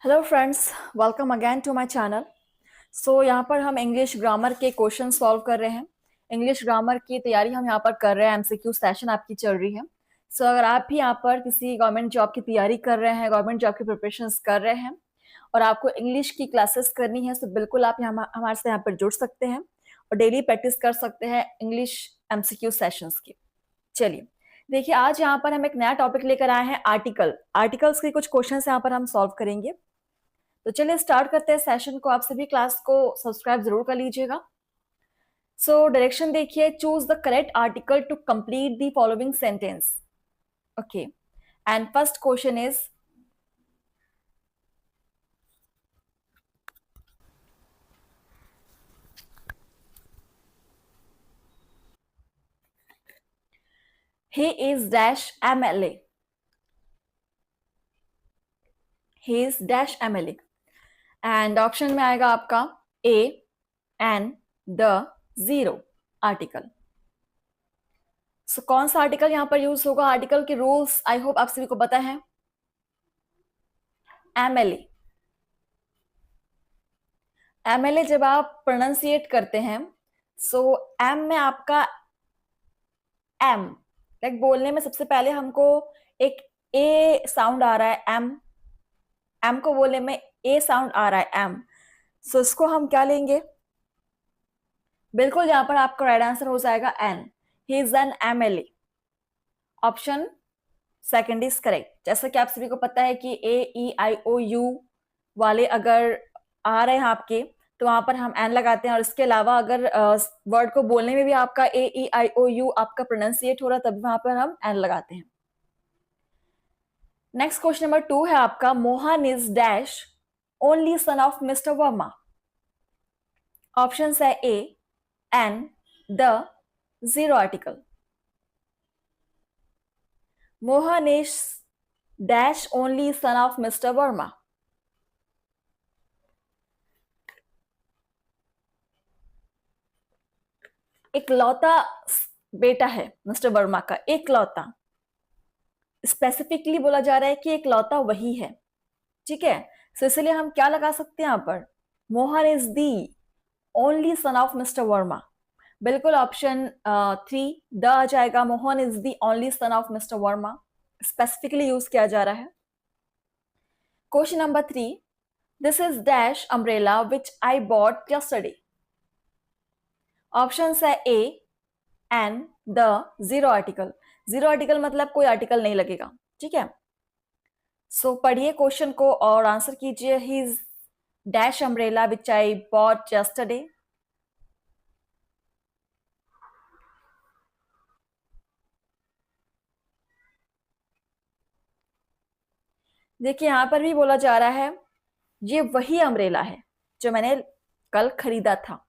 Hello friends, welcome again to my channel. यहाँ पर हम इंग्लिश ग्रामर के क्वेश्चन सॉल्व कर रहे हैं। इंग्लिश ग्रामर की तैयारी हम यहाँ पर कर रहे हैं। एमसीक्यू सेशन आपकी चल रही है। अगर आप भी यहाँ पर किसी गवर्नमेंट जॉब की तैयारी कर रहे हैं, गवर्नमेंट जॉब की प्रिपरेशंस कर रहे हैं और आपको इंग्लिश की क्लासेस करनी है, तो बिल्कुल आप हमारे से यहाँ पर जुड़ सकते हैं और डेली प्रैक्टिस कर सकते हैं इंग्लिश एमसीक्यू सेशंस की। चलिए देखिए, आज यहाँ पर हम एक नया टॉपिक लेकर आए हैं, आर्टिकल्स के कुछ क्वेश्चन यहाँ पर हम सॉल्व करेंगे। तो चलिए स्टार्ट करते हैं सेशन को। आप सभी क्लास को सब्सक्राइब जरूर कर लीजिएगा। डायरेक्शन देखिए, choose the correct article to complete the following sentence. Okay, and first question is he is dash MLA. he is dash MLA and option में आएगा आपका ए एंड द जीरो आर्टिकल। कौन सा आर्टिकल यहां पर यूज होगा? Article के rules I hope आप सभी को पता है। एमएलए, एमएलए जब आप प्रोनाउंसिएट करते हैं, एम में आपका एम लाइक बोलने में सबसे पहले हमको एक ए साउंड आ रहा है। एम एम को बोलने में ए साउंड आ रहा है, एम। इसको हम क्या लेंगे? बिल्कुल यहां पर आपका राइट आंसर हो जाएगा an. He is an MLA. Option second is correct. जैसा कि आप सभी को पता है कि ए ई आई ओ यू वाले अगर आ रहे हैं आपके, तो वहां पर हम एन लगाते हैं। और इसके अलावा अगर वर्ड को बोलने में भी आपका ए ई आई ओ यू आपका प्रोनाउंसिएट हो रहा है, तब वहां पर हम एन लगाते हैं। नेक्स्ट क्वेश्चन नंबर 2 है आपका, Mohan is dash only son of mister Verma. Option है a an the zero article. Mohan is dash only son of mister Verma. एक लौता बेटा है मिस्टर वर्मा का, एक लौता। स्पेसिफिकली बोला जा रहा है कि एक लौता वही है, ठीक है। इसलिए हम क्या लगा सकते हैं यहां पर? Mohan is the only son of mister Verma. बिल्कुल ऑप्शन 3 द आ जाएगा। Mohan is the only son of mister Verma specifically use किया जा रहा है। Question number 3, this is dash umbrella which I bought yesterday. Option है a and the zero article. Zero article मतलब कोई आर्टिकल नहीं लगेगा, ठीक है। पढ़िए क्वेश्चन को और आंसर कीजिए। His dash umbrella which I bought yesterday. देखिए यहां पर भी बोला जा रहा है ये वही अम्ब्रेला है जो मैंने कल खरीदा था।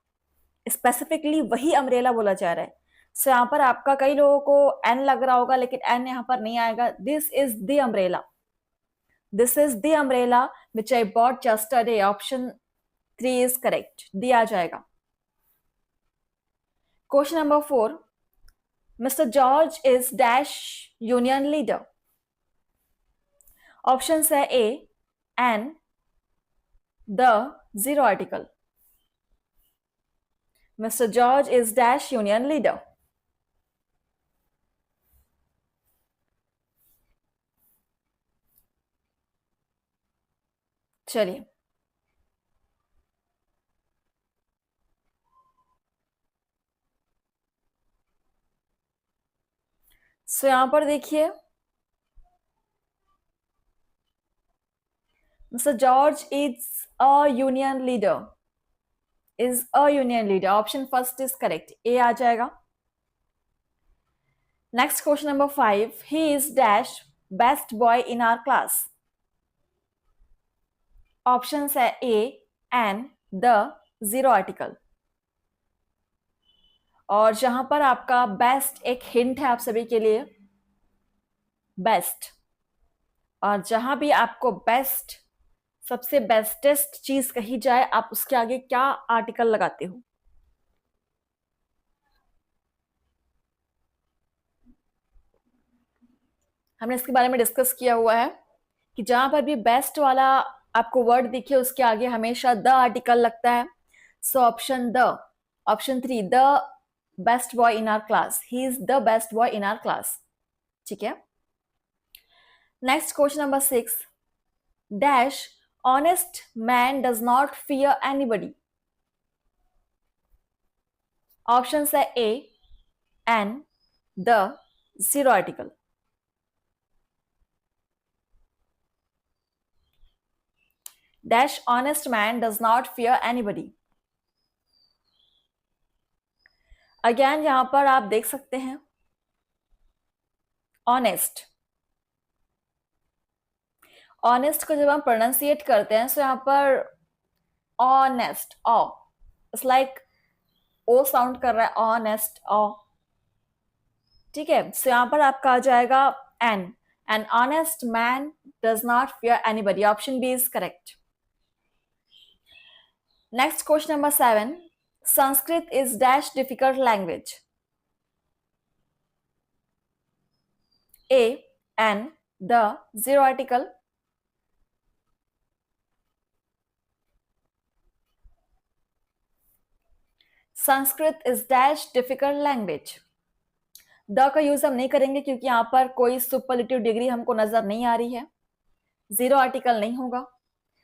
स्पेसिफिकली वही अम्ब्रेला बोला जा रहा है। यहाँ पर आपका कई लोगों को एन लग रहा होगा, लेकिन एन यहाँ पर नहीं आएगा। This is the umbrella. This is the umbrella which I bought yesterday. Option 3 is correct, D आ जाएगा। Question number 4, mister George is dash union leader. Option है a and the zero article. Mister George is dash union leader. चलिए यहां पर देखिए, mister George is a union leader. Is a union leader. Option first is correct, a आ जाएगा। Next question number 5, he is dash best boy in our class. Option है a and the zero article. और जहां पर आपका best एक hint है आप सभी के लिए, बेस्ट। और जहां भी आपको बेस्ट, सबसे बेस्टेस्ट चीज कही जाए, आप उसके आगे क्या आर्टिकल लगाते हो? हमने इसके बारे में डिस्कस किया हुआ है कि जहां पर भी बेस्ट वाला आपको वर्ड दिखे उसके आगे हमेशा द आर्टिकल लगता है। So option the, option 3, the best boy in our class, he is the best boy in our class. ठीक है। Next question number 6, dash honest man does not fear anybody. Option है a, an, the, zero article. Dash honest man does not fear anybody. Again यहां पर आप देख सकते हैं honest, honest को जब हम प्रोनाउंसिएट करते हैं तो यहां पर ऑनेस्ट, ऑ, इट्स लाइक ओ साउंड कर रहा है, ऑनेस्ट, ऑ। ठीक है। सो यहां पर आपका आ जाएगा an honest man does not fear anybody. Option B is correct. Next question number 7, Sanskrit is dash difficult language. A, an, the, zero article. Sanskrit is dash difficult language. The का यूज हम नहीं करेंगे क्योंकि यहां पर कोई सुपरलेटिव डिग्री हमको नजर नहीं आ रही है। जीरो आर्टिकल नहीं होगा।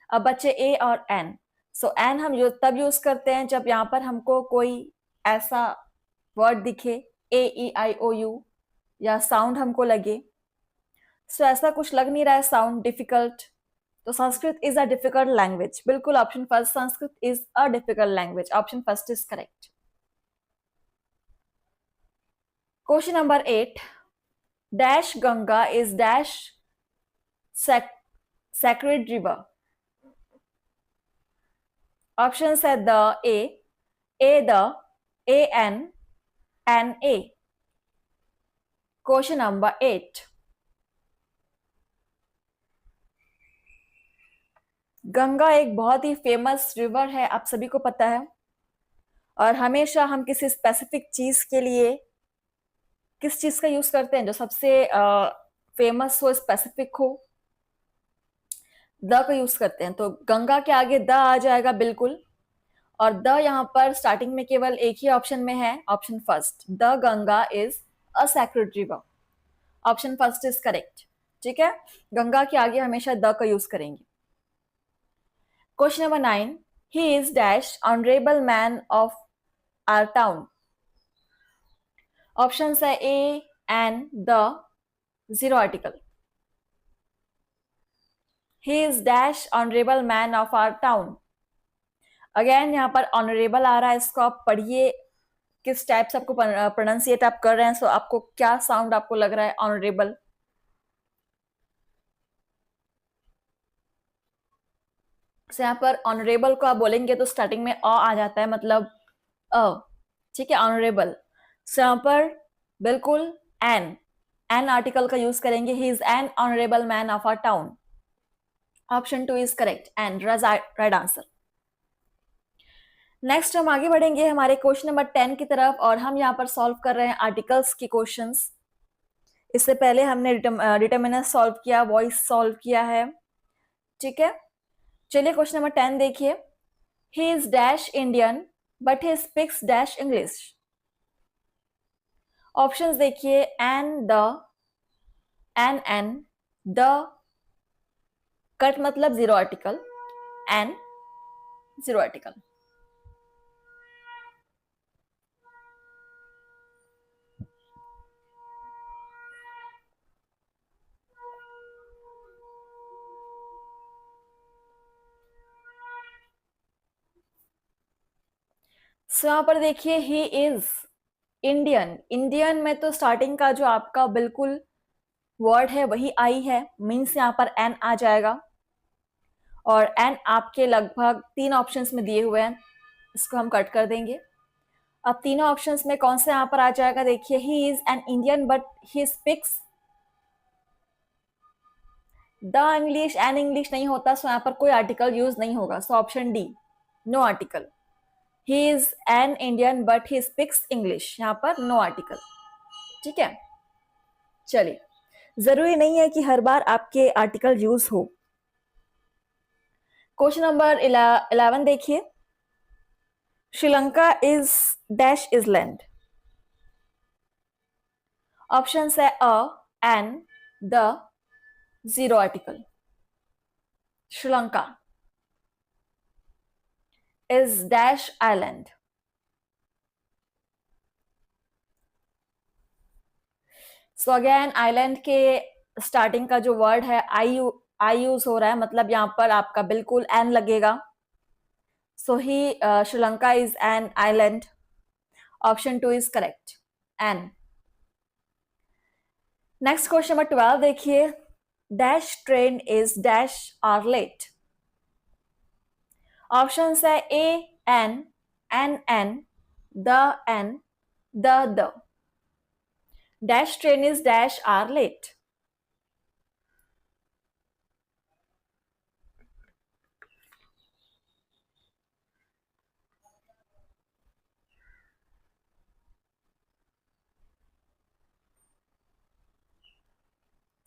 अब बच्चे ए और एन। सो एन हम तब यूज करते हैं जब यहां पर हमको कोई ऐसा वर्ड दिखे, ए ई आई ओ यू, या साउंड हमको लगे। सो ऐसा कुछ लग नहीं रहा है साउंड डिफिकल्ट, तो Sanskrit is a difficult language. बिल्कुल option first, Sanskrit is a difficult language. Option first is correct. Question number 8, dash Ganga is dash sacred river. Options है the, a the, a an a. Question number 8, Ganga एक बहुत ही famous river है, आप सभी को पता है। और हमेशा हम किसी स्पेसिफिक चीज के लिए किस चीज का यूज करते हैं, जो सबसे फेमस हो, स्पेसिफिक हो, द का यूज करते हैं। तो गंगा के आगे द आ जाएगा बिल्कुल। और द यहाँ पर स्टार्टिंग में केवल एक ही ऑप्शन में है, option first, the Ganga is a sacred river. Option first is correct. ठीक है। गंगा के आगे हमेशा द का यूज करेंगे। Question number 9, he is dash honourable man of our town. Option है a, an, the, zero article. He is dash honourable man of our town. Again यहाँ पर ऑनरेबल आ रहा है, इसको आप पढ़िए किस टाइप से आपको प्रोनाउंसिएट आप कर रहे हैं। सो आपको क्या साउंड आपको लग रहा है ऑनरेबल। तो यहाँ पर ऑनरेबल को आप बोलेंगे तो स्टार्टिंग में अ आ जाता है, मतलब अ। ठीक है, ऑनरेबल। सो यहाँ पर बिल्कुल एन आर्टिकल का यूज करेंगे। He is an honourable man of our town. Option 2 is correct and right answer. Next हम आगे बढ़ेंगे हमारे क्वेश्चन नंबर 10 की तरफ, और हम यहाँ पर सॉल्व कर रहे हैं आर्टिकल्स के क्वेश्चंस। इससे पहले हमने डिटर्मिनर सॉल्व किया, वॉइस सॉल्व किया है। ठीक है, चलिए क्वेश्चन नंबर 10 देखिए। He is dash Indian but he speaks dash English. Options देखिए, an, the, an, the, cut मतलब zero article, an, zero article. So यहां पर देखिए, ही इज इंडियन। इंडियन में तो स्टार्टिंग का जो आपका बिल्कुल वर्ड है वही आई है, मीन्स यहां पर एन आ जाएगा। और एन आपके लगभग 3 ऑप्शंस में दिए हुए हैं, इसको हम कट कर देंगे। अब तीनों ऑप्शंस में कौन सा यहां पर आ जाएगा, देखिए, he is an Indian but he speaks the English, an English नहीं होता, सो यहां पर कोई आर्टिकल यूज नहीं होगा। So option D, no article. He is an Indian but he speaks English, यहां पर नो आर्टिकल। ठीक है, चलिए, जरूरी नहीं है कि हर बार आपके आर्टिकल यूज हो। क्वेश्चन नंबर 11 देखिए, Sri Lanka is dash island. Option है a, an, the, zero article. Sri Lanka is dash island. So again island के स्टार्टिंग का जो वर्ड है आई यूज हो रहा है, मतलब यहां पर आपका बिल्कुल एन लगेगा। So he Sri Lanka is an island. Option 2 is correct, an. Next question number 12 देखिए, dash train is dash hour late. Option है a, an, an, the, the. Dash train is dash hour late.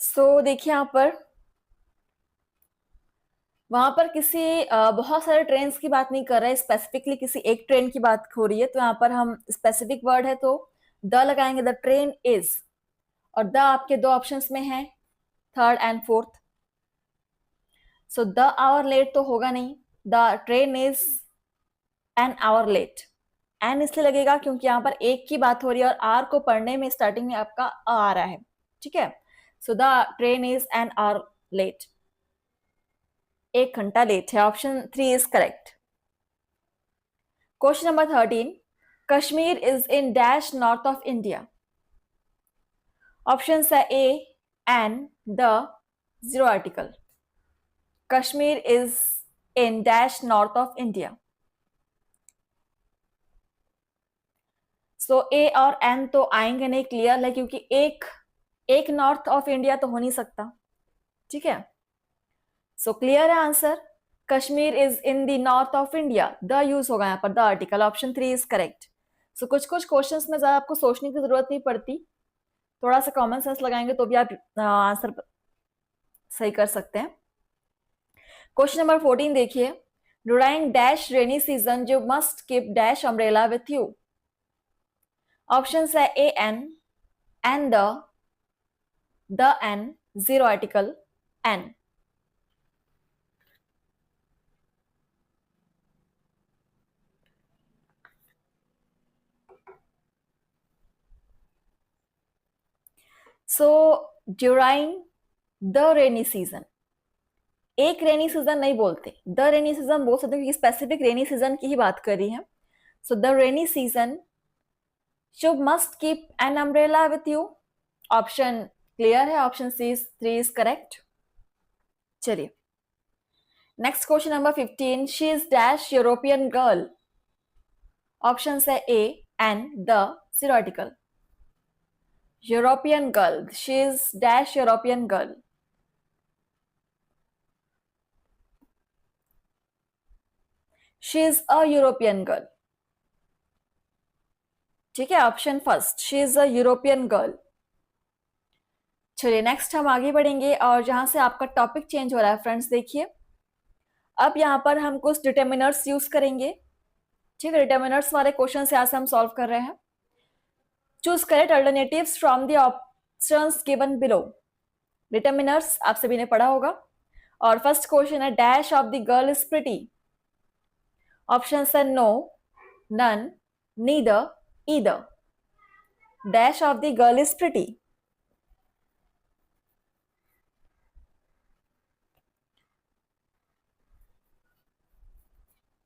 So देखिए यहां पर वहां पर किसी बहुत सारे ट्रेन की बात नहीं कर रहे हैं, स्पेसिफिकली किसी एक ट्रेन की बात हो रही है। तो यहाँ पर हम स्पेसिफिक वर्ड है तो द लगाएंगे, द ट्रेन इज। और द आपके दो ऑप्शंस में है, third and fourth. So the hour late तो होगा नहीं, the train is an hour late. An इसलिए लगेगा क्योंकि यहाँ पर एक की बात हो रही है और आर को पढ़ने में स्टार्टिंग में आपका आ रहा है, ठीक है। So the train is an hour late, 1 घंटा लेट है। Option 3 is correct. Question number 13, Kashmir is in dash north of India. Option है a, an, the, zero article. Kashmir is in dash north of India. So a और an तो आएंगे नहीं, clear है, क्योंकि एक नॉर्थ ऑफ इंडिया तो हो नहीं सकता, ठीक है। सो क्लियर है answer, Kashmir is in the north of India, the use होगा यहाँ पर, the article. Option 3 is correct. So कुछ कुछ क्वेश्चंस में ज्यादा आपको सोचने की जरूरत नहीं पड़ती, थोड़ा सा कॉमन सेंस लगाएंगे तो भी आप आंसर सही कर सकते हैं। क्वेश्चन नंबर 14 देखिए, during dash rainy season you must keep dash umbrella with you. Option है a, an, the an, zero article, an. So during the rainy season, एक रेनी सीजन नहीं बोलते, द रेनी सीजन बोल सकते हैं क्योंकि specific rainy season की ही बात कर रही है। So the rainy season you must keep an umbrella with you. Option clear है, ऑप्शन सी 3 इज करेक्ट। चलिए next question number 15, she is dash European girl. Option है a, an, the, zero article. European girl, she is dash European girl. She is a European girl, ठीक है। Option first, she is a European girl. चलिए नेक्स्ट हम आगे बढ़ेंगे और जहां से आपका टॉपिक चेंज हो रहा है फ्रेंड्स, देखिए अब यहां पर हम कुछ डिटर्मिनर्स यूज करेंगे, ठीक है। डिटर्मिनर्स वाले क्वेश्चन यहाँ से हम सॉल्व कर रहे हैं। Choose correct alternatives from the options given below. Determiners आप सभी ने पढ़ा होगा। और फर्स्ट क्वेश्चन है, dash of the girl is pretty. Option है no, none, neither, either. Dash of the girl is pretty.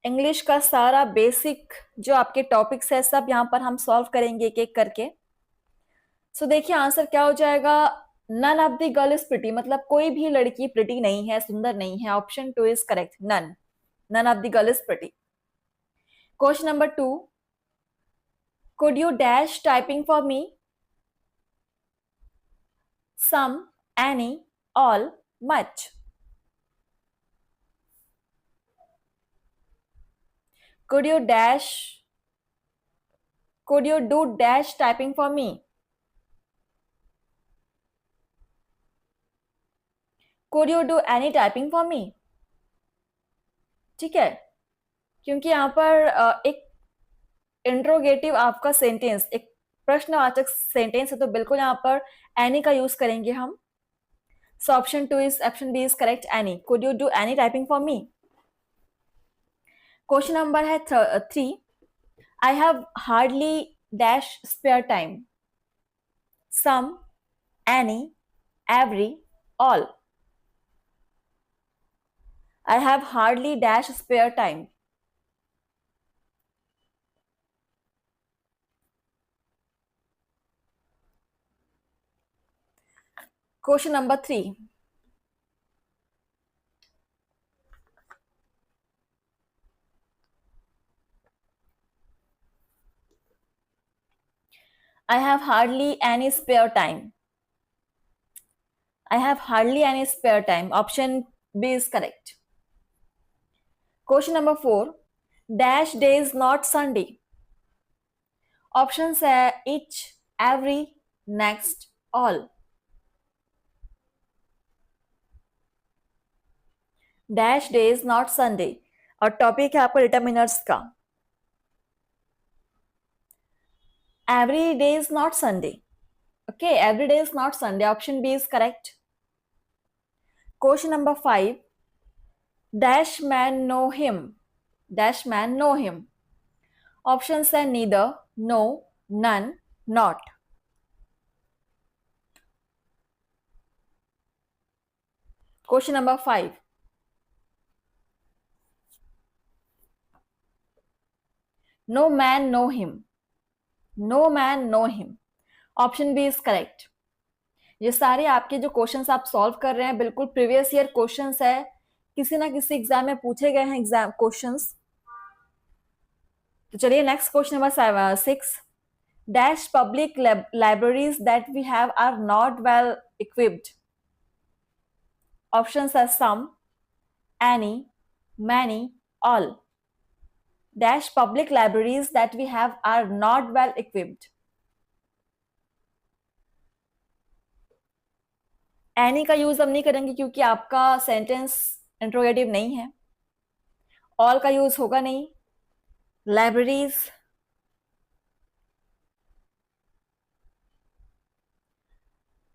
English का सारा बेसिक जो आपके टॉपिक्स है सब यहां पर हम सॉल्व करेंगे एक एक करके। सो देखिए आंसर क्या हो जाएगा, none of the girl is pretty, मतलब कोई भी लड़की प्रिटी नहीं है, सुंदर नहीं है। Option 2 is correct, none, none of the girl is pretty. Question number 2, could you dash typing for me. Some, any, all, much. could you dash could you do dash typing for me। could you do any typing for me। ठीक है, क्योंकि यहाँ पर एक interrogative आपका sentence, एक प्रश्नवाचक sentence है, तो बिल्कुल यहाँ पर एनी का यूज करेंगे हम. So option B is correct, any. Could you do any typing for me? Question number है 3. I have hardly dash spare time. Some, any, every, all. I have hardly dash spare time. Question number 3. I have hardly any spare time. I have hardly any spare time. Option B is correct. Question number 4. Dash days not Sunday. Options are each, every, next, all. Dash days not Sunday. और topic है आपका determiners का. Every day is not Sunday. Okay, every day is not Sunday. Option B is correct. Question number 5. Dash man know him. Dash man know him. Options are neither, no, none, not. Question number 5. No man know him. No man know him. Option B is correct. ये सारे आपके जो questions आप solve कर रहे हैं बिल्कुल previous year questions है, किसी ना किसी एग्जाम में पूछे गए हैं एग्जाम क्वेश्चंस. तो चलिए next question number 6. Dash public libraries that we have are not well equipped. Options are some, any, many, all. Dash public libraries that we have are not well equipped. Any का use हम नहीं करेंगे क्योंकि आपका sentence interrogative नहीं है. All का use होगा नहीं. लाइब्रेरीज,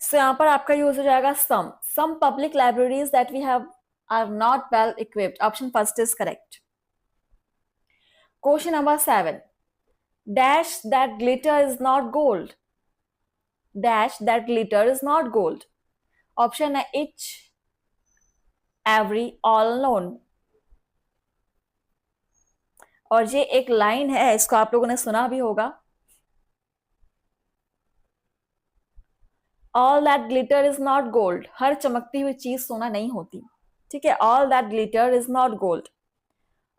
सो यहां पर आपका यूज हो जाएगा some public libraries that we have are not well equipped. Option first is correct. Question number 7. Dash that glitter is not gold. Dash that glitter is not gold. Option है each, every, all known. और ये एक line है, इसको आप लोगों ने सुना भी होगा. All that glitter is not gold. हर चमकती हुई चीज सोना नहीं होती. ठीक है, all that glitter is not gold.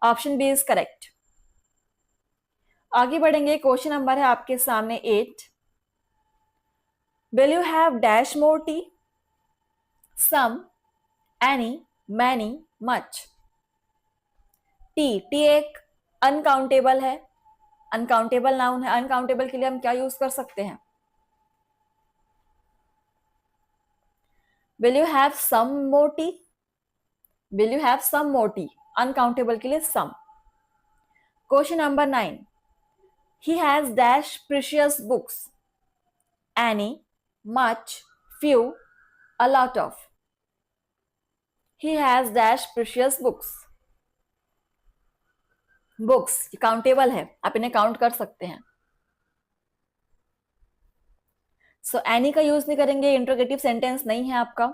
Option B is correct. आगे बढ़ेंगे. क्वेश्चन नंबर है आपके सामने 8. Will you have dash more tea? Some, any, many, much. T एक अनकाउंटेबल है, अनकाउंटेबल नाउन है. अनकाउंटेबल के लिए हम क्या यूज कर सकते हैं? Will you have some more tea? Will you have some more tea? Uncountable के लिए some. Question number 9. He has dash precious books. Any, much, few, a lot of. He has dash precious books. Books countable है, आप इन्हें count कर सकते हैं. So any का use नहीं करेंगे, इंट्रोगेटिव सेंटेंस नहीं है आपका.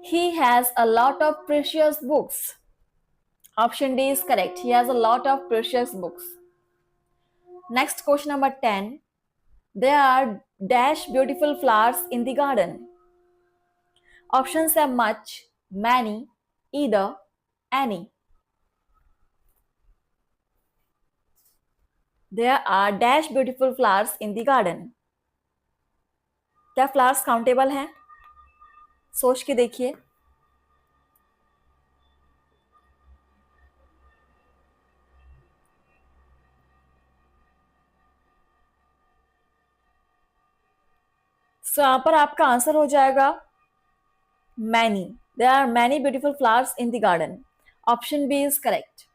He has a lot of precious books. Option D is correct. He has a lot of precious books. Next question number 10. There are dash beautiful flowers in the garden. Options are much, many, either, any. There are dash beautiful flowers in the garden. क्या flowers countable हैं? सोच के देखिए. सो यहाँ पर आपका answer हो जाएगा many. There are many beautiful flowers in the garden. Option B is correct.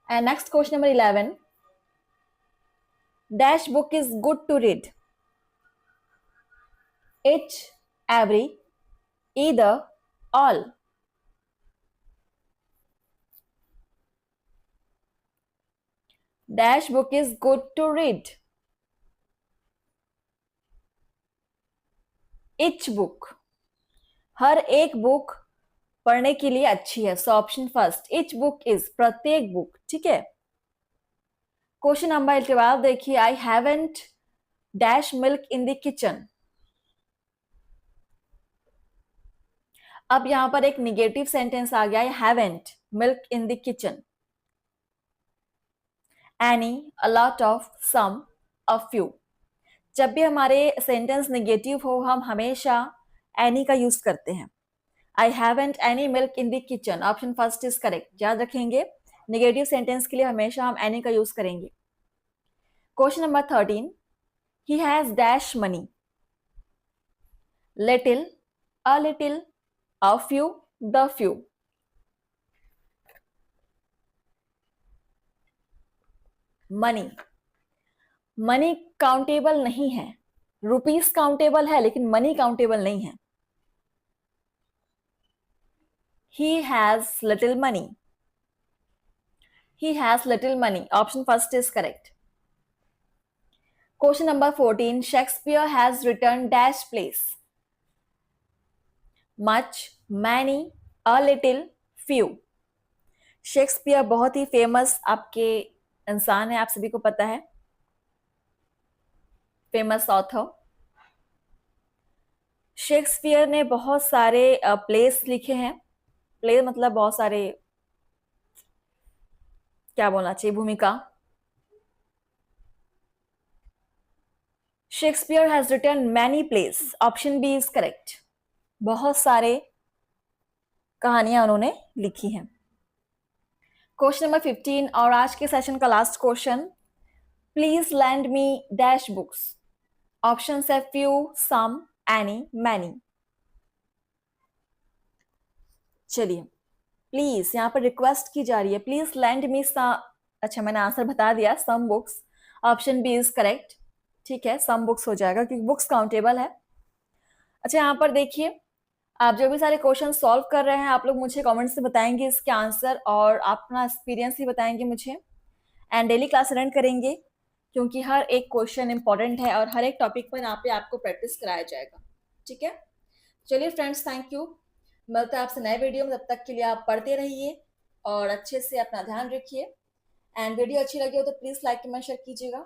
And next question number 11. Dash book is good to read. Each, every, either, all. Dash book is good to read. Each book. हर एक book पढ़ने के लिए अच्छी है. So option first, each book is, प्रत्येक book. ठीक है. क्वेश्चन नंबर 12 देखिए. I haven't dash milk in the kitchen. अब यहां पर एक निगेटिव सेंटेंस आ गया. I haven't milk in the kitchen. Any, a lot of, some, a few. जब भी हमारे सेंटेंस नेगेटिव हो हम हमेशा एनी का यूज करते हैं. I haven't any milk in the kitchen. Option first is correct. याद रखेंगे नेगेटिव सेंटेंस के लिए हमेशा हम एनी का यूज करेंगे. Question number 13. He has dash money. Little, a little, a few, the few. Money. Money countable नहीं है. रुपीस काउंटेबल है लेकिन मनी काउंटेबल नहीं है. He has little money. He has little money. Option first is correct. Question number 14. Shakespeare has written dash plays. Much, many, a little, few. Shakespeare बहुत ही famous आपके इंसान है, आप सभी को पता है. Famous author. शेक्सपियर ने बहुत सारे प्लेस लिखे हैं. प्ले मतलब बहुत सारे, क्या बोलना चाहिए, Bhumika. Shakespeare has written many plays. Option B is correct. बहुत सारे कहानियां उन्होंने लिखी हैं. क्वेश्चन नंबर 15 और आज के सेशन का last question. Please lend me dash books. Option है फ्यू, सम, एनी, मैनी. चलिए, प्लीज यहां पर रिक्वेस्ट की जा रही है. Please lend me. अच्छा, मैंने आंसर बता दिया. Some books. Option B is correct. ठीक है, सम बुक्स हो जाएगा क्योंकि बुक्स काउंटेबल है. अच्छा, यहाँ पर देखिए, आप जो भी सारे क्वेश्चन सॉल्व कर रहे हैं आप लोग मुझे कमेंट्स से बताएंगे इसके आंसर और अपना एक्सपीरियंस भी बताएंगे मुझे. एंड डेली क्लास अटेंड करेंगे क्योंकि हर एक क्वेश्चन इंपॉर्टेंट है और हर एक टॉपिक पर यहाँ पे आपको प्रैक्टिस कराया जाएगा. ठीक है. चलिए फ्रेंड्स, थैंक यू. मिलते हैं आपसे नए वीडियो में. तब तक के लिए आप पढ़ते रहिए और अच्छे से अपना ध्यान रखिए. एंड वीडियो अच्छी लगी हो तो प्लीज लाइक कमेंट शेयर कीजिएगा.